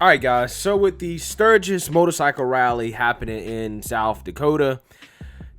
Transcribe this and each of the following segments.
All right, guys. So with the Sturgis Motorcycle Rally happening in South Dakota,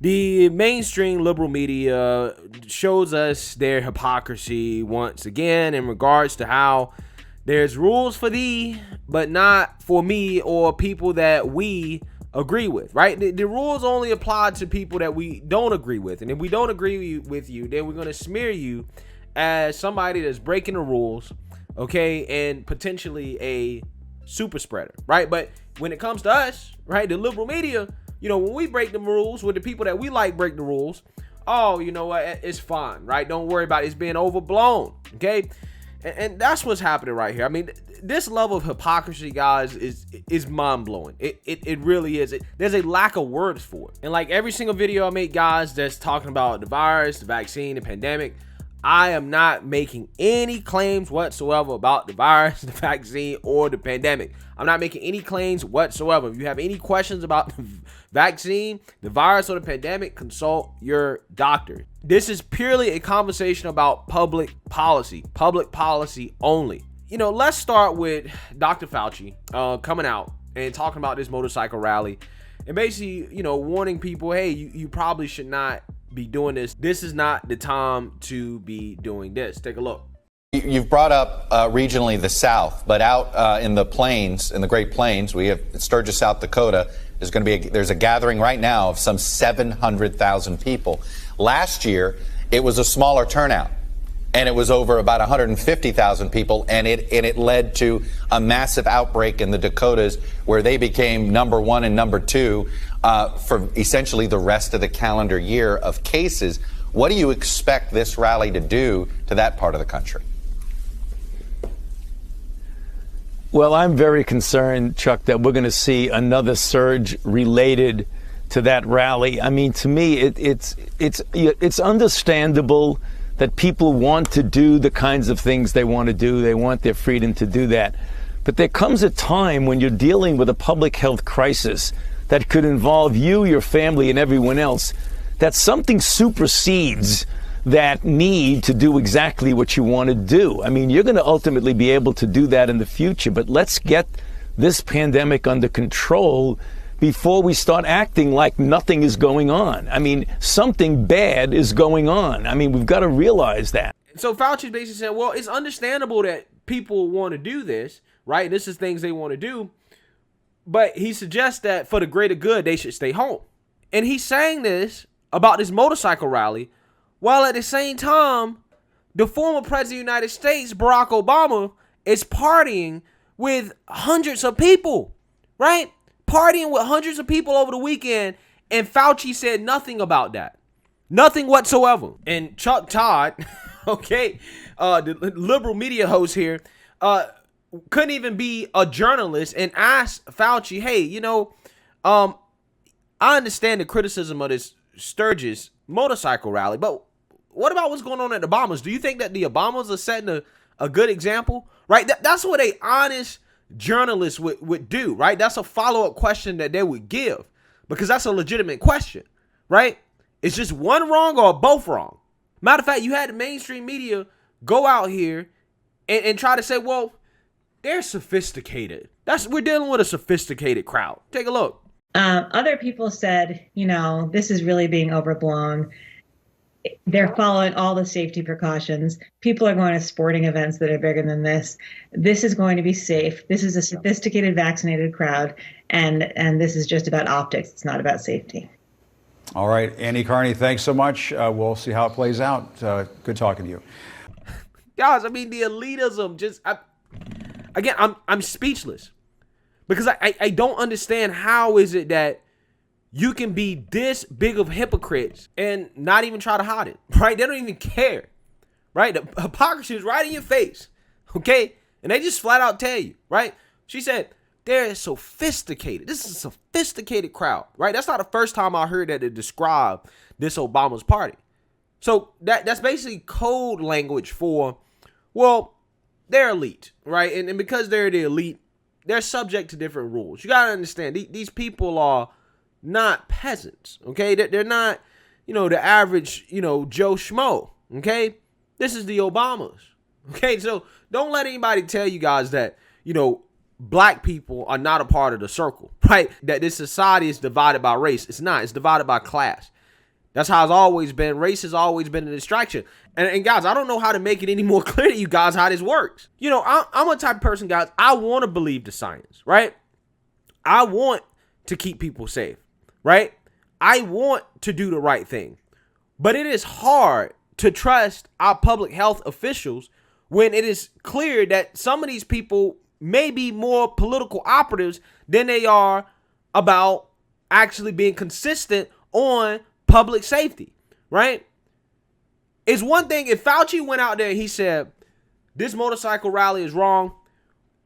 the mainstream liberal media shows us their hypocrisy once again in regards to how there's rules for thee, but not for me or people that we agree with, right? The rules only apply to people that we don't agree with. And if we don't agree with you, then we're going to smear you as somebody that's breaking the rules, okay, and potentially a super spreader, right? But when it comes to us, right, the liberal media, when we break the rules with the people that we like break the rules, oh, you know what, it's fine, right? Don't worry about it. It's being overblown, okay? And that's what's happening right here. I mean, this level of hypocrisy, guys, is mind-blowing. It really is. There's a lack of words for it. And like every single video I make, guys, that's talking about the virus, the vaccine, the pandemic, I am not making any claims whatsoever about the virus, the vaccine, or the pandemic. I'm not making any claims whatsoever. If you have any questions about the vaccine, the virus, or the pandemic, consult your doctor. This is purely a conversation about public policy only. Let's start with Dr. Fauci coming out and talking about this motorcycle rally and basically, warning people, hey, you probably should not be doing this. This is not the time to be doing this. Take a look. You've brought up regionally the South, but out in the plains, in the Great Plains, we have Sturgis, South Dakota. There's a gathering right now of some 700,000 people. Last year, it was a smaller turnout, and it was over about 150,000 people, and it led to a massive outbreak in the Dakotas, where they became number one and number two for essentially the rest of the calendar year of cases. What do you expect this rally to do to that part of the country? Well, I'm very concerned, Chuck, that we're going to see another surge related to that rally. I mean, to me, it's understandable that people want to do the kinds of things they want to do. They want their freedom to do that. But there comes a time when you're dealing with a public health crisis that could involve you, your family, and everyone else, that something supersedes that need to do exactly what you want to do. I mean, you're going to ultimately be able to do that in the future, but let's get this pandemic under control before we start acting like nothing is going on. I mean, something bad is going on. I mean, we've got to realize that. So Fauci's basically saying, well, it's understandable that people want to do this, right? This is things they want to do. But he suggests that for the greater good, they should stay home. And he's saying this about this motorcycle rally, while at the same time, the former president of the United States, Barack Obama, is partying with hundreds of people, right? Partying with hundreds of people over the weekend, and Fauci said nothing about that. Nothing whatsoever. And Chuck Todd, okay, the liberal media host here, couldn't even be a journalist and asked Fauci, hey, I understand the criticism of this Sturgis motorcycle rally, but what about what's going on at the Obamas? Do you think that the Obamas are setting a good example, right? That's what a honest journalist would do, right? That's a follow-up question that they would give, because that's a legitimate question, right? It's just one wrong or both wrong. Matter of fact, you had the mainstream media go out here and try to say, well, they're sophisticated. We're dealing with a sophisticated crowd. Take a look. Other people said, this is really being overblown. They're following all the safety precautions. People are going to sporting events that are bigger than this. This is going to be safe. This is a sophisticated, vaccinated crowd, and this is just about optics. It's not about safety. All right, Andy Carney, thanks so much. We'll see how it plays out. Good talking to you. Guys, I mean, the elitism again, I'm speechless, because I don't understand how is it that you can be this big of hypocrites and not even try to hide it, right? They don't even care, right? The hypocrisy is right in your face, okay? And they just flat out tell you, right? She said, they're sophisticated. This is a sophisticated crowd, right? That's not the first time I heard that they describe this Obama's party. So that's basically code language for, well, they're elite, right? And because they're the elite, they're subject to different rules. You got to understand, these people are not peasants, okay? They're not, the average, Joe Schmo, okay? This is the Obamas, okay? So don't let anybody tell you guys that, black people are not a part of the circle, right? That this society is divided by race. It's not. It's divided by class. That's how it's always been. Race has always been a distraction. And guys, I don't know how to make it any more clear to you guys how this works. You know, I'm a type of person, guys, I want to believe the science, right? I want to keep people safe, right? I want to do the right thing. But it is hard to trust our public health officials when it is clear that some of these people may be more political operatives than they are about actually being consistent on public safety, right? It's one thing if Fauci went out there and he said, this motorcycle rally is wrong,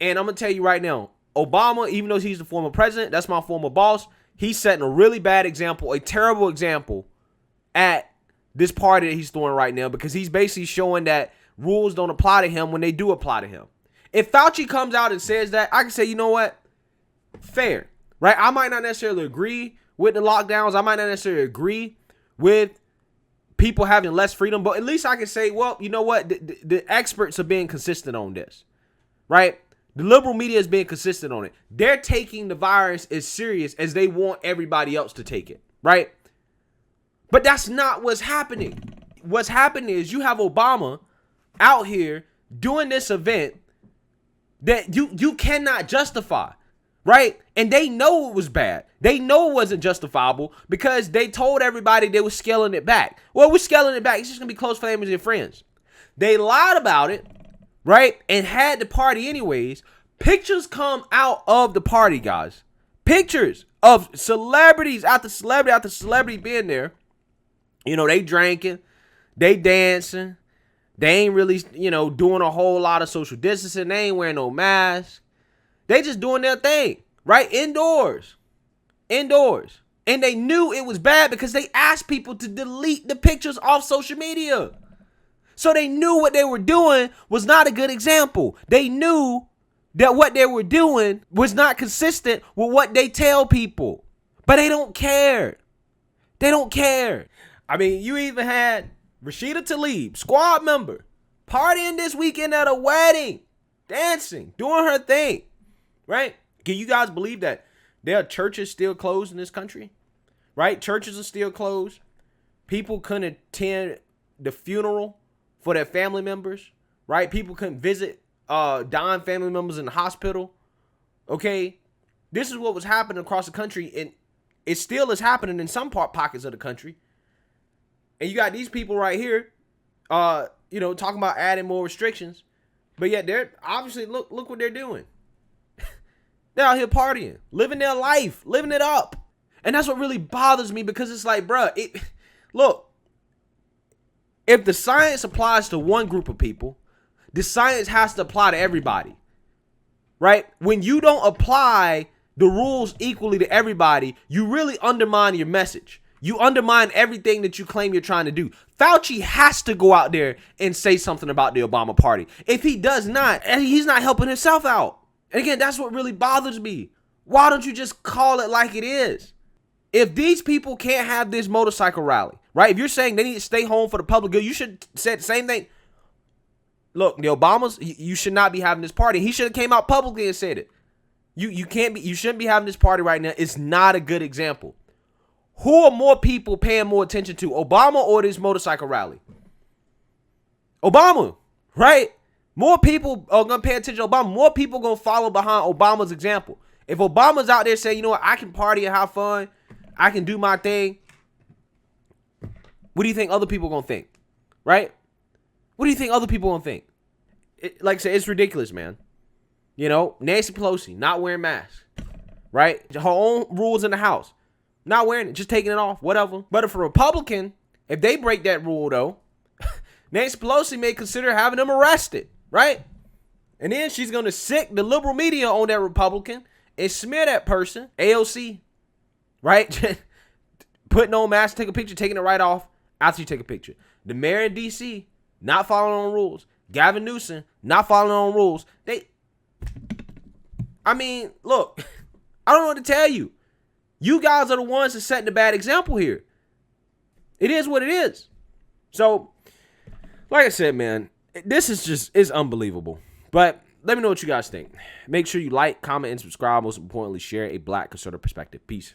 and I'm going to tell you right now, Obama, even though he's the former president, that's my former boss, he's setting a really bad example, a terrible example at this party that he's throwing right now, because he's basically showing that rules don't apply to him when they do apply to him. If Fauci comes out and says that, I can say, you know what? Fair, right? I might not necessarily agree with the lockdowns. I might not necessarily agree with people having less freedom, but at least I can say, well, you know what? The experts are being consistent on this, right? The liberal media is being consistent on it. They're taking the virus as serious as they want everybody else to take it, right? But that's not what's happening. What's happening is you have Obama out here doing this event that you cannot justify, right? And they know it was bad. They know it wasn't justifiable because they told everybody they were scaling it back. Well, we're scaling it back. It's just going to be close families and friends. They lied about it, right? And had the party anyways. Pictures come out of the party, guys. Pictures of celebrities after celebrity after celebrity being there. You know, they drinking, they dancing. They ain't really, you know, doing a whole lot of social distancing. They ain't wearing no mask. They just doing their thing, right? Indoors. And they knew it was bad because they asked people to delete the pictures off social media. So they knew what they were doing was not a good example. They knew that what they were doing was not consistent with what they tell people. But they don't care. They don't care. I mean, you even had Rashida Tlaib, squad member, partying this weekend at a wedding, dancing, doing her thing, right? Can you guys believe that there are churches still closed in this country, right? Churches are still closed. People couldn't attend the funeral for their family members, right? People couldn't visit dying family members in the hospital, okay? This is what was happening across the country, and it still is happening in some pockets of the country. And you got these people right here, you know, talking about adding more restrictions. But yet they're obviously, look what they're doing. They're out here partying, living their life, living it up. And that's what really bothers me because it's like, bruh, look, if the science applies to one group of people, the science has to apply to everybody, right? When you don't apply the rules equally to everybody, you really undermine your message. You undermine everything that you claim you're trying to do. Fauci has to go out there and say something about the Obama party. If he does not, he's not helping himself out. And again, that's what really bothers me. Why don't you just call it like it is? If these people can't have this motorcycle rally, right? If you're saying they need to stay home for the public good, you should say the same thing. Look, the Obamas, you should not be having this party. He should have came out publicly and said it. You shouldn't be having this party right now. It's not a good example. Who are more people paying more attention to, Obama or this motorcycle rally? Obama, right? More people are going to pay attention to Obama. More people going to follow behind Obama's example. If Obama's out there saying, you know what, I can party and have fun, I can do my thing, what do you think other people are going to think, right? What do you think other people are going to think? Like I said, it's ridiculous, man. You know, Nancy Pelosi not wearing masks, right? Her own rules in the House. Not wearing it, just taking it off, whatever. But if a Republican, if they break that rule, though, Nancy Pelosi may consider having them arrested, right? And then she's going to sick the liberal media on that Republican and smear that person, AOC, right? Putting on mask, take a picture, taking it right off after you take a picture. The mayor in D.C. not following on rules. Gavin Newsom not following on rules. I mean, look, I don't know what to tell you. You guys are the ones that setting the bad example here. It is what it is. So, like I said, man, this is just, it's unbelievable. But let me know what you guys think. Make sure you like, comment, and subscribe. Most importantly, share a Black conservative perspective. Peace.